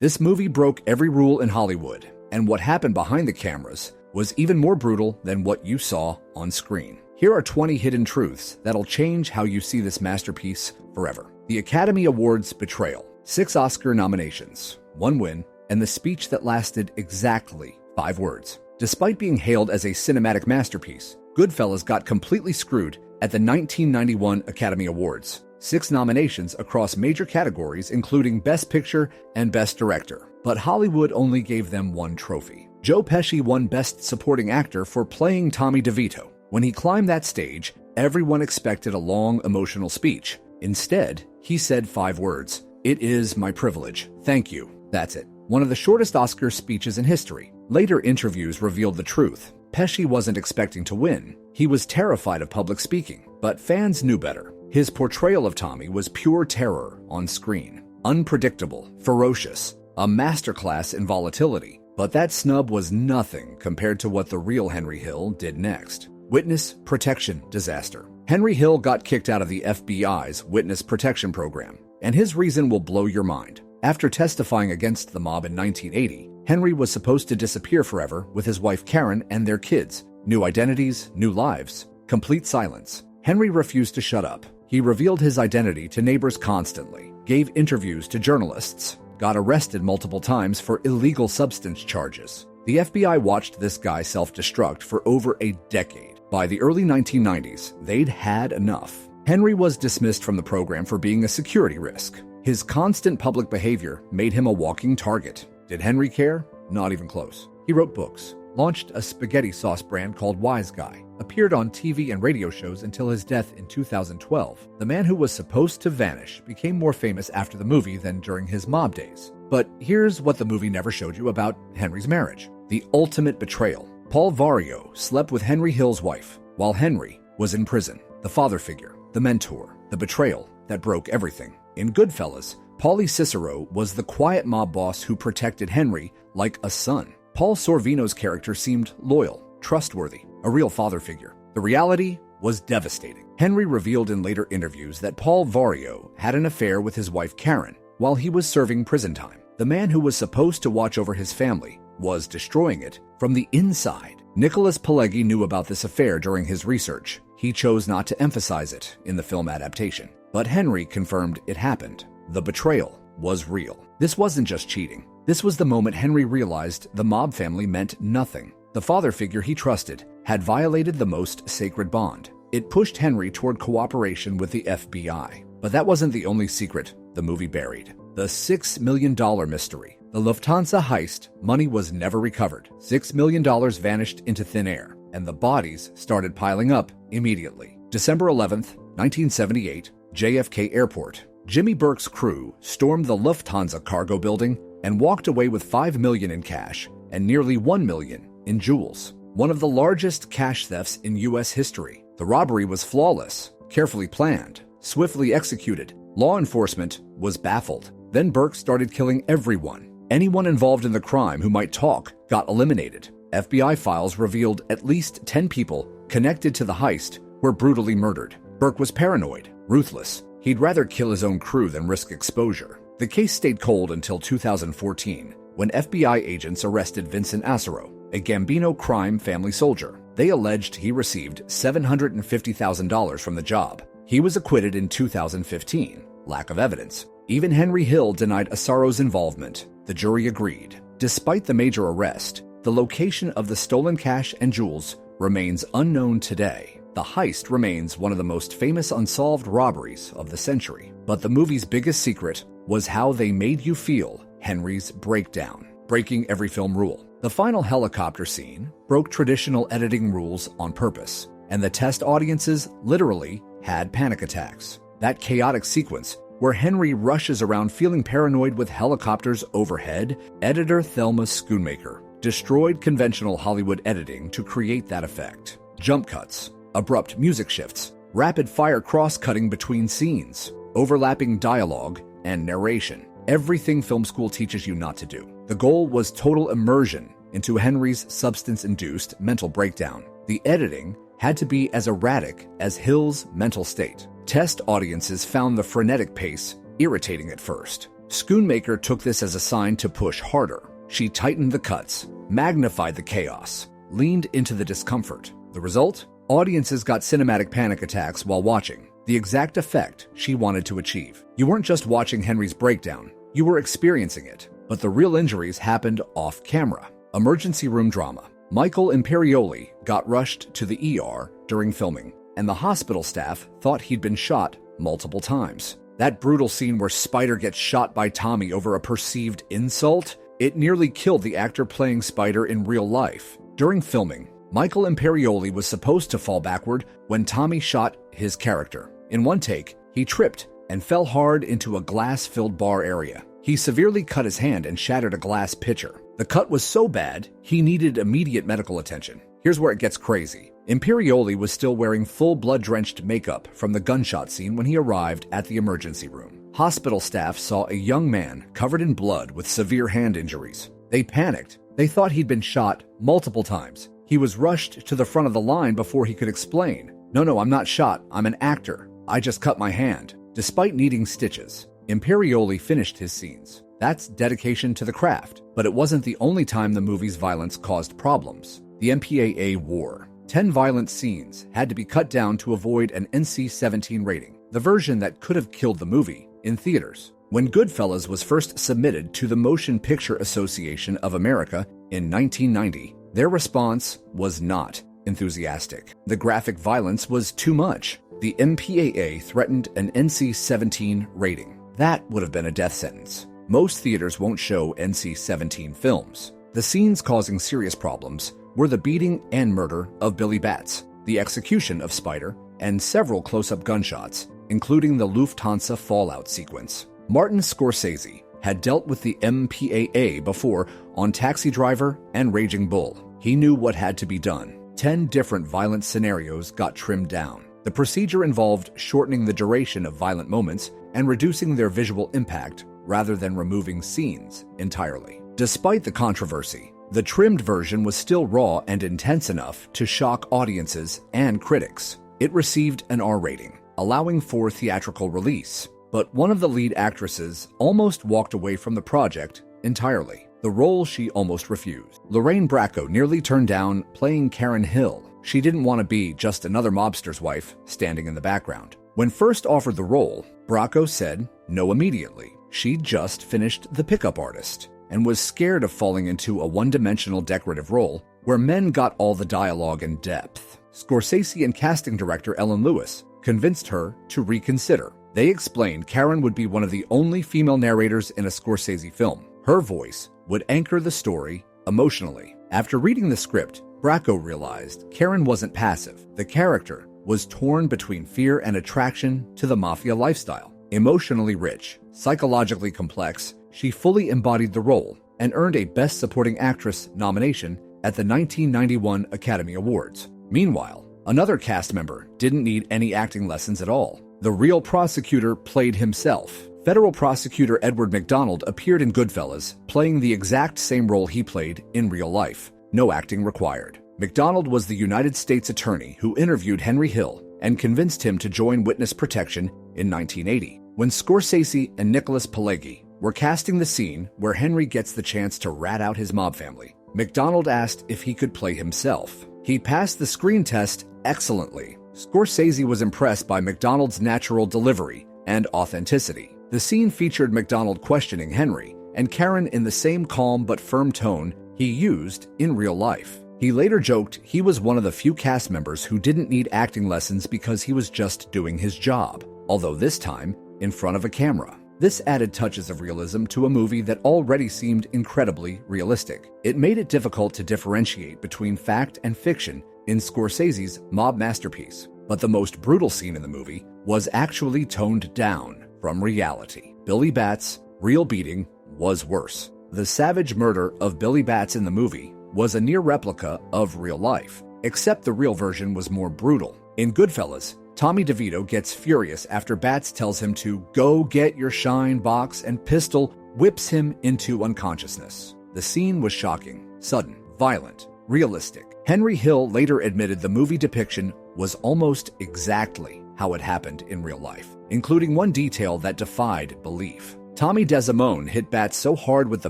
This movie broke every rule in Hollywood, and what happened behind the cameras was even more brutal than what you saw on screen. Here are 20 hidden truths that'll change how you see this masterpiece forever. The Academy Awards betrayal. 6 Oscar nominations, 1 win, and the speech that lasted exactly 5 words. Despite being hailed as a cinematic masterpiece, Goodfellas got completely screwed at the 1991 Academy Awards. 6 nominations across major categories, including Best Picture and Best Director. But Hollywood only gave them 1 trophy. Joe Pesci won Best Supporting Actor for playing Tommy DeVito. When he climbed that stage, everyone expected a long, emotional speech. Instead, he said 5 words. "It is my privilege. Thank you." That's it. One of the shortest Oscar speeches in history. Later interviews revealed the truth. Pesci wasn't expecting to win. He was terrified of public speaking, but fans knew better. His portrayal of Tommy was pure terror on screen. Unpredictable, ferocious, a masterclass in volatility. But that snub was nothing compared to what the real Henry Hill did next. Witness protection disaster. Henry Hill got kicked out of the FBI's Witness Protection Program, and his reason will blow your mind. After testifying against the mob in 1980, Henry was supposed to disappear forever with his wife Karen and their kids. New identities, new lives, complete silence. Henry refused to shut up. He revealed his identity to neighbors constantly, gave interviews to journalists, got arrested multiple times for illegal substance charges. The FBI watched this guy self-destruct for over a decade. By the early 1990s, they'd had enough. Henry was dismissed from the program for being a security risk. His constant public behavior made him a walking target. Did Henry care? Not even close. He wrote books, launched a spaghetti sauce brand called Wise Guy, appeared on TV and radio shows until his death in 2012. The man who was supposed to vanish became more famous after the movie than during his mob days. But here's what the movie never showed you about Henry's marriage. The ultimate betrayal. Paul Vario slept with Henry Hill's wife while Henry was in prison. The father figure, the mentor, the betrayal that broke everything. In Goodfellas, Paulie Cicero was the quiet mob boss who protected Henry like a son. Paul Sorvino's character seemed loyal, trustworthy, a real father figure. The reality was devastating. Henry revealed in later interviews that Paul Vario had an affair with his wife Karen while he was serving prison time. The man who was supposed to watch over his family was destroying it from the inside. Nicholas Pileggi knew about this affair during his research. He chose not to emphasize it in the film adaptation. But Henry confirmed it happened. The betrayal was real. This wasn't just cheating. This was the moment Henry realized the mob family meant nothing. The father figure he trusted had violated the most sacred bond. It pushed Henry toward cooperation with the FBI. But that wasn't the only secret the movie buried. The $6 million mystery. The Lufthansa heist, money was never recovered. $6 million vanished into thin air, and the bodies started piling up immediately. December 11th, 1978, JFK Airport. Jimmy Burke's crew stormed the Lufthansa cargo building and walked away with $5 million in cash and nearly $1 million in jewels. One of the largest cash thefts in U.S. history. The robbery was flawless, carefully planned, swiftly executed. Law enforcement was baffled. Then Burke started killing everyone. Anyone involved in the crime who might talk got eliminated. FBI files revealed at least 10 people connected to the heist were brutally murdered. Burke was paranoid, ruthless. He'd rather kill his own crew than risk exposure. The case stayed cold until 2014, when FBI agents arrested Vincent Asaro, a Gambino crime family soldier. They alleged he received $750,000 from the job. He was acquitted in 2015. Lack of evidence. Even Henry Hill denied Asaro's involvement. The jury agreed. Despite the major arrest, the location of the stolen cash and jewels remains unknown today. The heist remains one of the most famous unsolved robberies of the century. But the movie's biggest secret was how they made you feel Henry's breakdown, breaking every film rule. The final helicopter scene broke traditional editing rules on purpose, and the test audiences literally had panic attacks. That chaotic sequence where Henry rushes around feeling paranoid with helicopters overhead, editor Thelma Schoonmaker destroyed conventional Hollywood editing to create that effect. Jump cuts, abrupt music shifts, rapid-fire cross-cutting between scenes, overlapping dialogue and narration. Everything film school teaches you not to do. The goal was total immersion into Henry's substance-induced mental breakdown. The editing had to be as erratic as Hill's mental state. Test audiences found the frenetic pace irritating at first. Schoonmaker took this as a sign to push harder. She tightened the cuts, magnified the chaos, leaned into the discomfort. The result? Audiences got cinematic panic attacks while watching, the exact effect she wanted to achieve. You weren't just watching Henry's breakdown, you were experiencing it. But the real injuries happened off camera. Emergency room drama. Michael Imperioli got rushed to the ER during filming, and the hospital staff thought he'd been shot multiple times. That brutal scene where Spider gets shot by Tommy over a perceived insult, it nearly killed the actor playing Spider in real life. During filming, Michael Imperioli was supposed to fall backward when Tommy shot his character. In one take, he tripped and fell hard into a glass-filled bar area. He severely cut his hand and shattered a glass pitcher. The cut was so bad, he needed immediate medical attention. Here's where it gets crazy. Imperioli was still wearing full blood-drenched makeup from the gunshot scene when he arrived at the emergency room. Hospital staff saw a young man covered in blood with severe hand injuries. They panicked. They thought he'd been shot multiple times. He was rushed to the front of the line before he could explain. No, I'm not shot. I'm an actor. I just cut my hand. Despite needing stitches, Imperioli finished his scenes. That's dedication to the craft. But it wasn't the only time the movie's violence caused problems. The MPAA war. 10 violent scenes had to be cut down to avoid an NC-17 rating, the version that could have killed the movie, in theaters. When Goodfellas was first submitted to the Motion Picture Association of America in 1990, their response was not enthusiastic. The graphic violence was too much. The MPAA threatened an NC-17 rating. That would have been a death sentence. Most theaters won't show NC-17 films. The scenes causing serious problems were the beating and murder of Billy Batts, the execution of Spider, and several close-up gunshots, including the Lufthansa fallout sequence. Martin Scorsese had dealt with the MPAA before on Taxi Driver and Raging Bull. He knew what had to be done. 10 different violent scenarios got trimmed down. The procedure involved shortening the duration of violent moments and reducing their visual impact rather than removing scenes entirely. Despite the controversy, the trimmed version was still raw and intense enough to shock audiences and critics. It received an R rating, allowing for theatrical release. But one of the lead actresses almost walked away from the project entirely. The role she almost refused. Lorraine Bracco nearly turned down playing Karen Hill. She didn't want to be just another mobster's wife standing in the background. When first offered the role, Bracco said no immediately. She'd just finished The Pickup Artist and was scared of falling into a one-dimensional decorative role where men got all the dialogue and depth. Scorsese and casting director Ellen Lewis convinced her to reconsider. They explained Karen would be one of the only female narrators in a Scorsese film. Her voice would anchor the story emotionally. After reading the script, Bracco realized Karen wasn't passive. The character was torn between fear and attraction to the mafia lifestyle. Emotionally rich, psychologically complex, she fully embodied the role and earned a Best Supporting Actress nomination at the 1991 Academy Awards. Meanwhile, another cast member didn't need any acting lessons at all. The real prosecutor played himself. Federal prosecutor Edward McDonald appeared in Goodfellas, playing the exact same role he played in real life. No acting required. McDonald was the United States attorney who interviewed Henry Hill and convinced him to join witness protection in 1980. When Scorsese and Nicholas Pileggi were casting the scene where Henry gets the chance to rat out his mob family, McDonald asked if he could play himself. He passed the screen test excellently. Scorsese was impressed by McDonald's natural delivery and authenticity. The scene featured McDonald questioning Henry and Karen in the same calm but firm tone he used in real life. He later joked he was one of the few cast members who didn't need acting lessons because he was just doing his job, although this time in front of a camera. This added touches of realism to a movie that already seemed incredibly realistic. It made it difficult to differentiate between fact and fiction in Scorsese's mob masterpiece. But the most brutal scene in the movie was actually toned down from reality. Billy Batts' real beating was worse. The savage murder of Billy Batts in the movie was a near replica of real life, except the real version was more brutal. In Goodfellas, Tommy DeVito gets furious after Batts tells him to go get your shine box and pistol whips him into unconsciousness. The scene was shocking, sudden, violent, realistic. Henry Hill later admitted the movie depiction was almost exactly how it happened in real life, including one detail that defied belief. Tommy DeSimone hit Batts so hard with the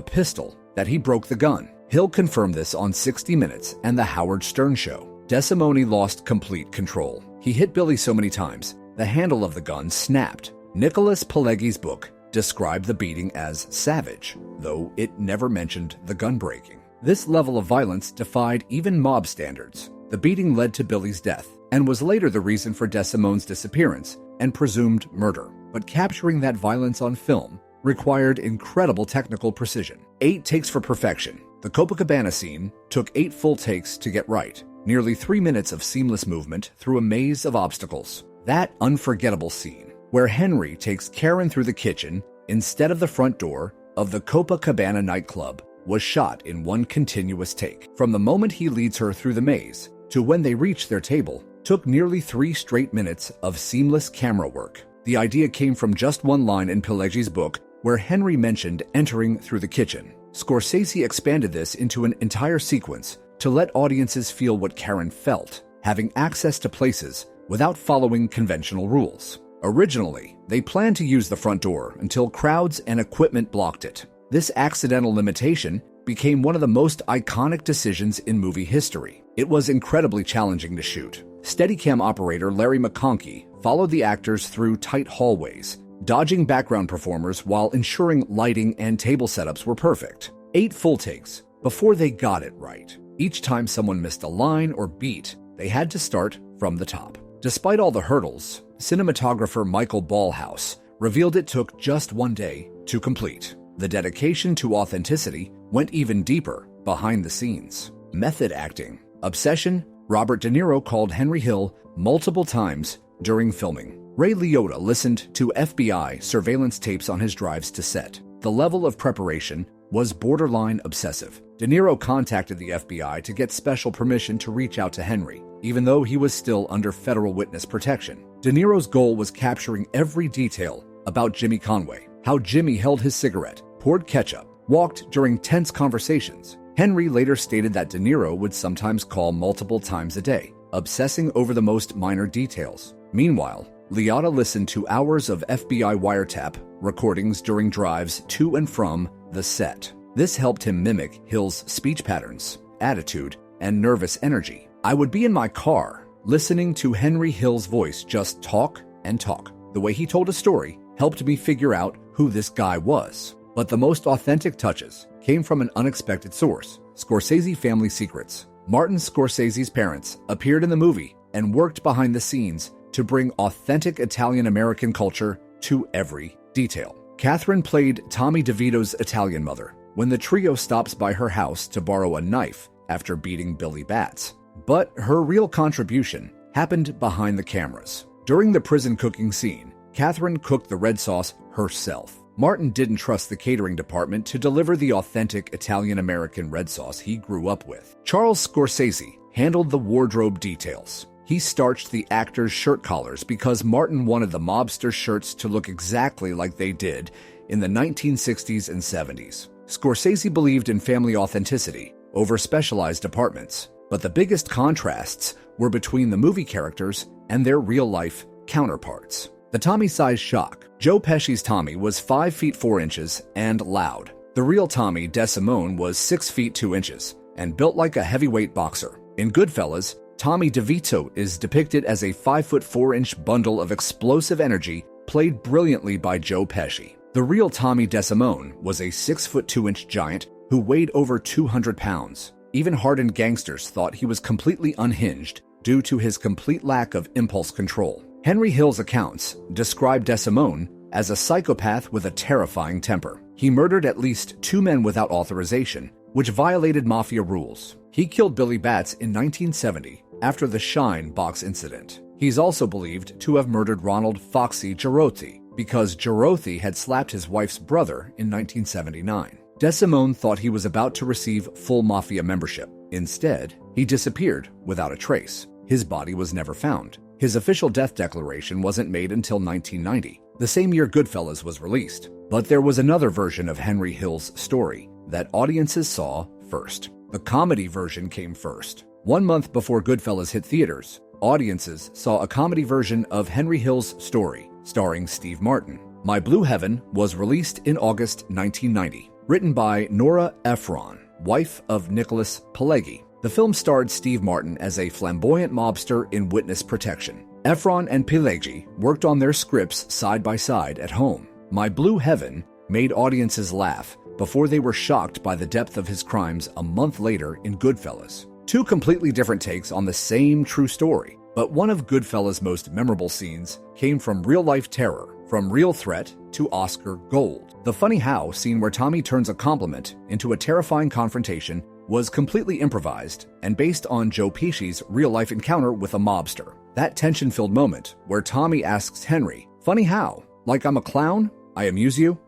pistol that he broke the gun. Hill confirmed this on 60 Minutes and The Howard Stern Show. DeSimone lost complete control. He hit Billy so many times, the handle of the gun snapped. Nicholas Pileggi's book described the beating as savage, though it never mentioned the gun breaking. This level of violence defied even mob standards. The beating led to Billy's death and was later the reason for DeSimone's disappearance and presumed murder. But capturing that violence on film required incredible technical precision. 8 takes for perfection. The Copacabana scene took 8 full takes to get right. Nearly 3 minutes of seamless movement through a maze of obstacles. That unforgettable scene, where Henry takes Karen through the kitchen instead of the front door of the Copacabana nightclub, was shot in one continuous take. From the moment he leads her through the maze to when they reach their table, took nearly 3 straight minutes of seamless camera work. The idea came from just one line in Pileggi's book, where Henry mentioned entering through the kitchen. Scorsese expanded this into an entire sequence to let audiences feel what Karen felt, having access to places without following conventional rules. Originally, they planned to use the front door until crowds and equipment blocked it. This accidental limitation became one of the most iconic decisions in movie history. It was incredibly challenging to shoot. Steadicam operator Larry McConkey followed the actors through tight hallways, dodging background performers while ensuring lighting and table setups were perfect. 8 full takes before they got it right. Each time someone missed a line or beat, they had to start from the top. Despite all the hurdles, cinematographer Michael Ballhaus revealed it took just 1 day to complete. The dedication to authenticity went even deeper behind the scenes. Method acting. Obsession. Robert De Niro called Henry Hill multiple times during filming. Ray Liotta listened to FBI surveillance tapes on his drives to set. The level of preparation was borderline obsessive. De Niro contacted the FBI to get special permission to reach out to Henry, even though he was still under federal witness protection. De Niro's goal was capturing every detail about Jimmy Conway, how Jimmy held his cigarette, poured ketchup, walked during tense conversations. Henry later stated that De Niro would sometimes call multiple times a day, obsessing over the most minor details. Meanwhile, Liotta listened to hours of FBI wiretap recordings during drives to and from the set. This helped him mimic Hill's speech patterns, attitude, and nervous energy. I would be in my car, listening to Henry Hill's voice just talk and talk. The way he told a story helped me figure out who this guy was. But the most authentic touches came from an unexpected source: Scorsese Family Secrets. Martin Scorsese's parents appeared in the movie and worked behind the scenes to bring authentic Italian-American culture to every detail. Catherine played Tommy DeVito's Italian mother when the trio stops by her house to borrow a knife after beating Billy Batts. But her real contribution happened behind the cameras. During the prison cooking scene, Catherine cooked the red sauce herself. Martin didn't trust the catering department to deliver the authentic Italian-American red sauce he grew up with. Charles Scorsese handled the wardrobe details. He starched the actors' shirt collars because Martin wanted the mobster shirts to look exactly like they did in the 1960s and 70s. Scorsese believed in family authenticity over specialized departments, but the biggest contrasts were between the movie characters and their real-life counterparts. The Tommy-sized shock. Joe Pesci's Tommy was 5 feet 4 inches and loud. The real Tommy DeSimone was 6 feet 2 inches and built like a heavyweight boxer. In Goodfellas, Tommy DeVito is depicted as a 5 foot 4 inch bundle of explosive energy, played brilliantly by Joe Pesci. The real Tommy DeSimone was a 6 foot 2 inch giant who weighed over 200 pounds. Even hardened gangsters thought he was completely unhinged due to his complete lack of impulse control. Henry Hill's accounts describe DeSimone as a psychopath with a terrifying temper. He murdered at least 2 men without authorization, which violated mafia rules. He killed Billy Batts in 1970 after the Shine box incident. He's also believed to have murdered Ronald Foxy Girotti because Girotti had slapped his wife's brother in 1979. DeSimone thought he was about to receive full mafia membership. Instead, he disappeared without a trace. His body was never found. His official death declaration wasn't made until 1990, the same year Goodfellas was released. But there was another version of Henry Hill's story that audiences saw first. The comedy version came first. 1 month before Goodfellas hit theaters, audiences saw a comedy version of Henry Hill's story, starring Steve Martin. My Blue Heaven was released in August 1990, written by Nora Ephron, wife of Nicholas Pileggi. The film starred Steve Martin as a flamboyant mobster in witness protection. Ephron and Pileggi worked on their scripts side by side at home. My Blue Heaven made audiences laugh before they were shocked by the depth of his crimes a month later in Goodfellas. Two completely different takes on the same true story, but one of Goodfellas' most memorable scenes came from real-life terror, from real threat to Oscar gold. The funny how scene where Tommy turns a compliment into a terrifying confrontation was completely improvised and based on Joe Pesci's real-life encounter with a mobster. That tension-filled moment where Tommy asks Henry, "Funny how? Like I'm a clown? I amuse you?"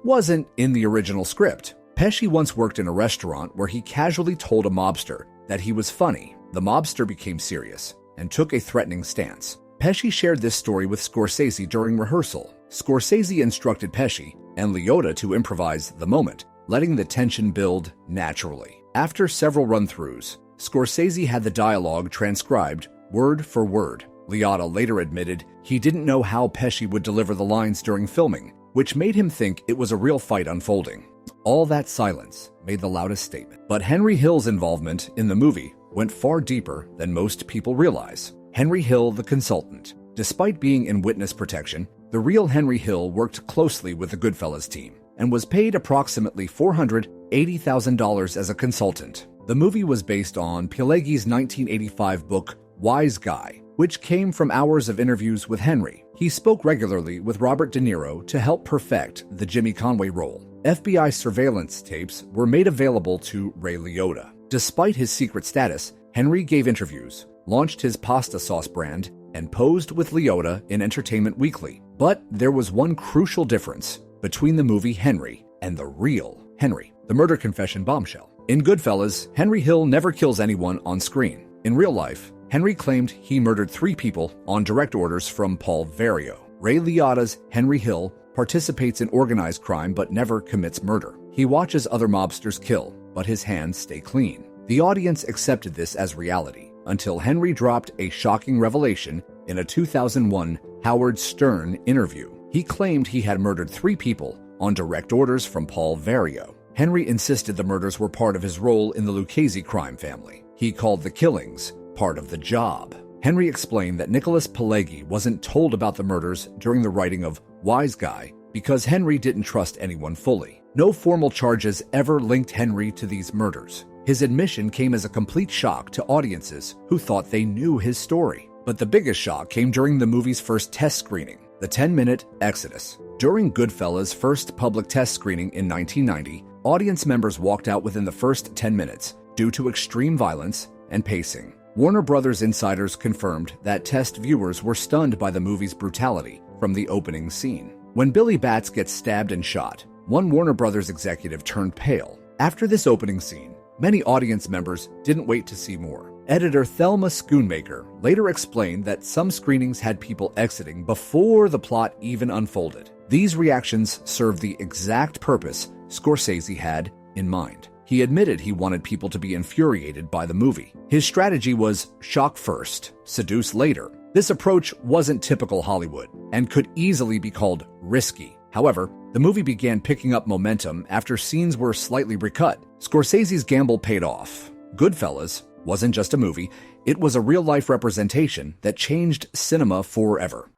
wasn't in the original script. Pesci once worked in a restaurant where he casually told a mobster that he was funny. The mobster became serious and took a threatening stance. Pesci shared this story with Scorsese during rehearsal. Scorsese instructed Pesci and Liotta to improvise the moment, letting the tension build naturally. After several run-throughs, Scorsese had the dialogue transcribed word for word. Liotta later admitted he didn't know how Pesci would deliver the lines during filming, which made him think it was a real fight unfolding. All that silence made the loudest statement. But Henry Hill's involvement in the movie went far deeper than most people realize. Henry Hill, the consultant. Despite being in witness protection, the real Henry Hill worked closely with the Goodfellas team and was paid approximately $480,000 as a consultant. The movie was based on Pileggi's 1985 book, Wise Guy, which came from hours of interviews with Henry. He spoke regularly with Robert De Niro to help perfect the Jimmy Conway role. FBI surveillance tapes were made available to Ray Liotta. Despite his secret status, Henry gave interviews, launched his pasta sauce brand, and posed with Liotta in Entertainment Weekly. But there was one crucial difference between the movie Henry and the real Henry, the murder confession bombshell. In Goodfellas, Henry Hill never kills anyone on screen. In real life, Henry claimed he murdered 3 people on direct orders from Paul Vario. Ray Liotta's Henry Hill participates in organized crime but never commits murder. He watches other mobsters kill, but his hands stay clean. The audience accepted this as reality until Henry dropped a shocking revelation in a 2001 Howard Stern interview. He claimed he had murdered 3 people on direct orders from Paul Vario. Henry insisted the murders were part of his role in the Lucchese crime family. He called the killings part of the job. Henry explained that Nicholas Pileggi wasn't told about the murders during the writing of Wise Guy because Henry didn't trust anyone fully. No formal charges ever linked Henry to these murders. His admission came as a complete shock to audiences who thought they knew his story. But the biggest shock came during the movie's first test screening, the 10-minute Exodus. During Goodfellas' first public test screening in 1990, audience members walked out within the first 10 minutes due to extreme violence and pacing. Warner Brothers insiders confirmed that test viewers were stunned by the movie's brutality from the opening scene. When Billy Batts gets stabbed and shot, one Warner Brothers executive turned pale. After this opening scene, many audience members didn't wait to see more. Editor Thelma Schoonmaker later explained that some screenings had people exiting before the plot even unfolded. These reactions served the exact purpose Scorsese had in mind. He admitted he wanted people to be infuriated by the movie. His strategy was shock first, seduce later. This approach wasn't typical Hollywood and could easily be called risky. However, the movie began picking up momentum after scenes were slightly recut. Scorsese's gamble paid off. Goodfellas wasn't just a movie, it was a real-life representation that changed cinema forever.